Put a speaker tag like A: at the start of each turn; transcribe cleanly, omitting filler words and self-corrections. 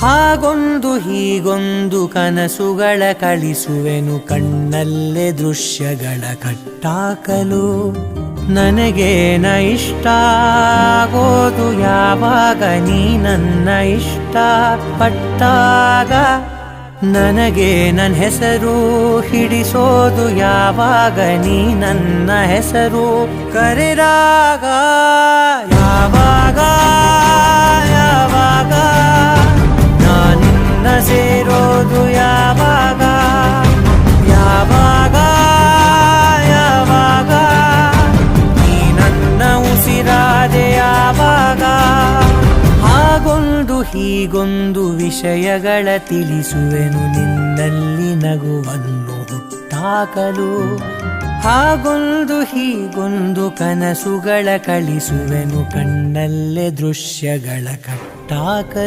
A: ಹಾಗೊಂದು ಹೀಗೊಂದು ಕನಸುಗಳ ಕಳಿಸುವೆನು ಕಣ್ಣಲ್ಲೇ ದೃಶ್ಯಗಳ ಕಟ್ಟಾಕಲು. ನನಗೇನ ಇಷ್ಟ ಆಗೋದು ಯಾವಾಗ ನೀ ನನ್ನ ಇಷ್ಟ ಪಟ್ಟಾಗ. ನನಗೆ ನನ್ನ ಹೆಸರು ಹಿಡಿಸೋದು ಯಾವಾಗ ನೀ ನನ್ನ ಹೆಸರು ಕರೆದಾಗ. ಯಾವಾಗ ಯಾವಾಗ ನಾನಿನ್ನ ಸೇರೋದು ಯಾವಾಗ. ಯಾವಾಗ ಯಾವಾಗ ನೀ ನನ್ನ ಉಸಿರಾದೆ ಯಾವಾಗ. ಹಾಗೊಂದು ಹೀಗೊಂದು ವಿಷಯಗಳ ತಿಳಿಸುವೆನು ನಿನ್ನಲ್ಲಿ ನಗುವನ್ನು ಹುಟ್ಟಾಕಲು. ಹಾಗೊಂದು ಹೀಗೊಂದು ಕನಸುಗಳ ಕಳಿಸುವೆನು ಕಣ್ಣಲ್ಲೇ ದೃಶ್ಯಗಳ ಕಟ್ಟಾಕಲು.